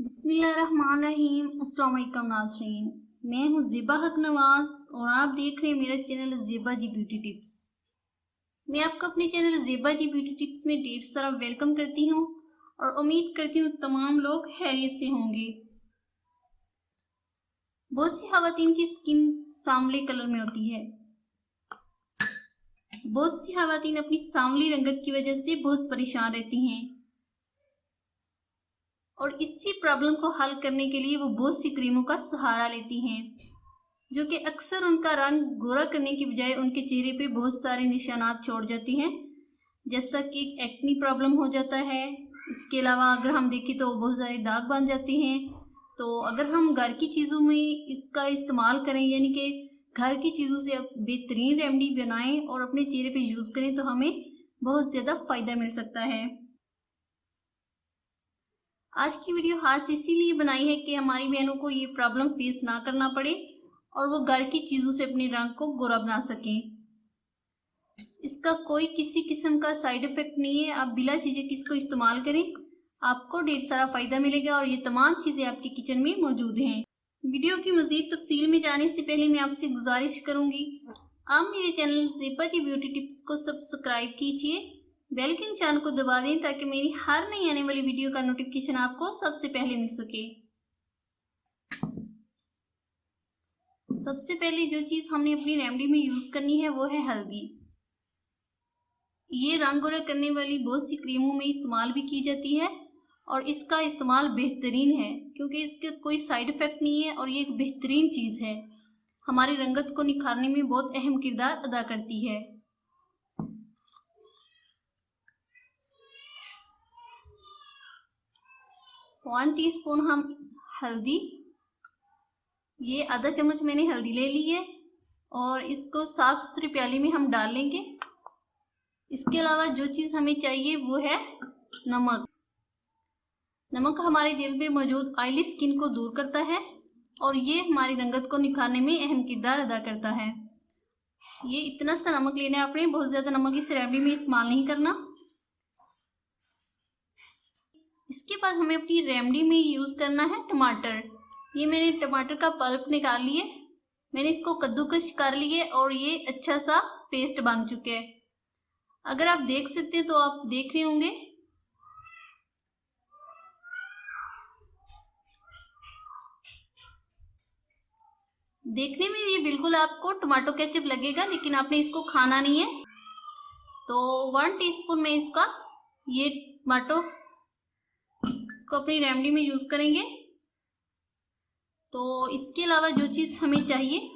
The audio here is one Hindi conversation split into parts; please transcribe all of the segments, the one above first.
बिस्मिल्लाहिर्रहमानिर्रहीम। अस्सलाम वालेकुम नाज़रीन, मैं हूँ ज़ेबा हक नवाज़ और आप देख रहे हैं मेरा चैनल ज़ेबा जी ब्यूटी टिप्स। मैं आपको अपने चैनल ज़ेबा जी ब्यूटी टिप्स में ढेर सारा वेलकम करती हूँ और उम्मीद करती हूँ तमाम लोग खैरियत से होंगे। बहुत सी ख़वातीन की स्किन सांवले कलर में होती है। बहुत सी ख़वातीन अपनी सांवली रंगत की वजह से बहुत परेशान रहती हैं और इसी प्रॉब्लम को हल करने के लिए वो बहुत सी क्रीमों का सहारा लेती हैं, जो कि अक्सर उनका रंग गोरा करने की बजाय उनके चेहरे पे बहुत सारे निशानात छोड़ जाती हैं, जैसा कि एक्नी प्रॉब्लम हो जाता है। इसके अलावा अगर हम देखें तो बहुत सारे दाग बन जाते हैं। तो अगर हम घर की चीज़ों में इसका इस्तेमाल करें, यानी कि घर की चीज़ों से बेहतरीन रेमेडी बनाएं और अपने चेहरे पे यूज़ करें, तो हमें बहुत ज़्यादा फ़ायदा मिल सकता है। आज की वीडियो खास इसीलिए बनाई है कि हमारी बहनों को ये प्रॉब्लम फेस ना करना पड़े और वो घर की चीज़ों से अपने रंग को गोरा बना सकें। इसका कोई किसी किस्म का साइड इफ़ेक्ट नहीं है। आप बिला झिझक इसको इस्तेमाल करें, आपको ढेर सारा फ़ायदा मिलेगा और ये तमाम चीज़ें आपके किचन में मौजूद हैं। वीडियो की मज़ीद तफसील में जाने से पहले मैं आपसे गुजारिश करूँगी, आप मेरे चैनल ज़ेबा जी ब्यूटी टिप्स को सब्सक्राइब कीजिए, बेल के निशान को दबा दें ताकि मेरी हर नई आने वाली वीडियो का नोटिफिकेशन आपको सबसे पहले मिल सके। सबसे पहले जो चीज़ हमने अपनी रेमेडी में यूज़ करनी है वो है हल्दी। ये रंग गोरा करने वाली बहुत सी क्रीमों में इस्तेमाल भी की जाती है और इसका इस्तेमाल बेहतरीन है क्योंकि इसके कोई साइड इफ़ेक्ट नहीं है और ये एक बेहतरीन चीज़ है, हमारी रंगत को निखारने में बहुत अहम किरदार अदा करती है। 1 टीस्पून हम हल्दी, ये आधा चम्मच मैंने हल्दी ले ली है और इसको साफ सुथरी प्याली में हम डाल लेंगे। इसके अलावा जो चीज़ हमें चाहिए वो है नमक। नमक हमारे जेल में मौजूद ऑयली स्किन को दूर करता है और ये हमारी रंगत को निखारने में अहम किरदार अदा करता है। ये इतना सा नमक लेना है आपने, बहुत ज़्यादा नमक इस रेमेडी में इस्तेमाल नहीं करना। इसके बाद हमें अपनी रेमेडी में यूज़ करना है टमाटर। ये मैंने टमाटर का पल्प निकाल लिए, मैंने इसको कद्दूकस कर लिए और ये अच्छा सा पेस्ट बन चुके हैं। अगर आप देख सकते हैं तो आप देख रहे होंगे। देखने में ये बिल्कुल आपको टमाटो केचप लगेगा, लेकिन आपने इसको खाना नहीं है। तो 1 टीस्पून में इसका ये टमाटो इसको अपनी रेमेडी में यूज़ करेंगे। तो इसके अलावा जो चीज़ हमें चाहिए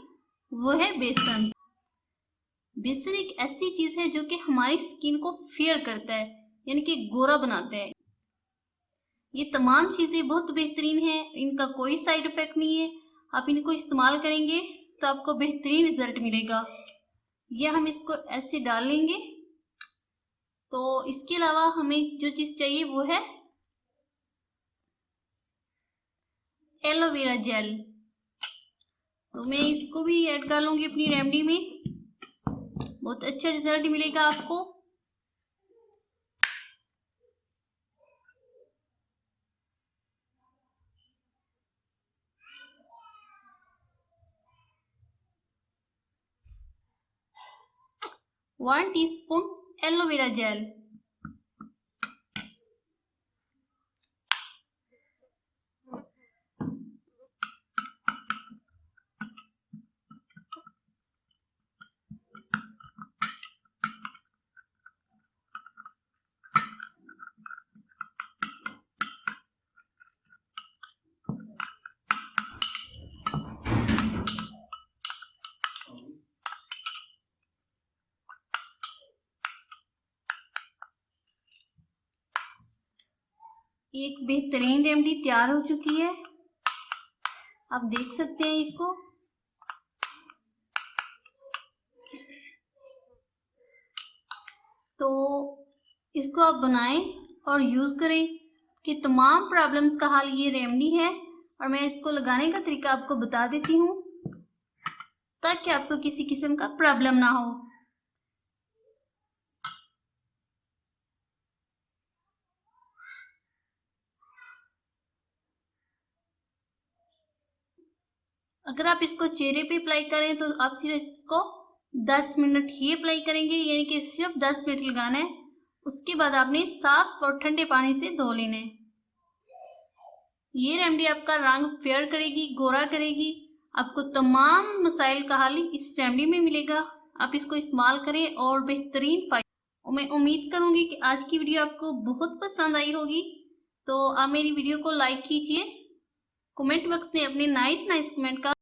वो है बेसन। बेसन एक ऐसी चीज़ है जो कि हमारी स्किन को फेयर करता है, यानी कि गोरा बनाता है। ये तमाम चीज़ें बहुत बेहतरीन हैं, इनका कोई साइड इफ़ेक्ट नहीं है। आप इनको इस्तेमाल करेंगे तो आपको बेहतरीन रिजल्ट मिलेगा। ये हम इसको ऐसे डाल लेंगे। तो इसके अलावा हमें जो चीज़ चाहिए वो है एलोवेरा जेल। तो मैं इसको भी ऐड कर लूँगी अपनी रेमेडी में, बहुत अच्छा रिजल्ट मिलेगा आपको। One teaspoon aloe vera gel. एक बेहतरीन रेमेडी तैयार हो चुकी है, आप देख सकते हैं इसको। तो इसको आप बनाएं और यूज़ करें कि तमाम प्रॉब्लम्स का हल ये रेमेडी है। और मैं इसको लगाने का तरीका आपको बता देती हूँ ताकि आपको किसी किस्म का प्रॉब्लम ना हो। अगर आप इसको चेहरे पे अप्लाई करें तो आप सिर्फ इसको 10 मिनट ही अप्लाई करेंगे, यानी कि सिर्फ 10 मिनट लगाना है। उसके बाद आपने साफ और ठंडे पानी से धो लेना है। ये रेमेडी आपका रंग फेयर करेगी, गोरा करेगी। आपको तमाम मसाइल का हल इस रेमेडी में मिलेगा। आप इसको इस्तेमाल करें और बेहतरीन फायदा। मैं उम्मीद करूंगी कि आज की वीडियो आपको बहुत पसंद आई होगी। तो आप मेरी वीडियो को लाइक कीजिए, कमेंट बॉक्स में अपने नाइस कमेंट का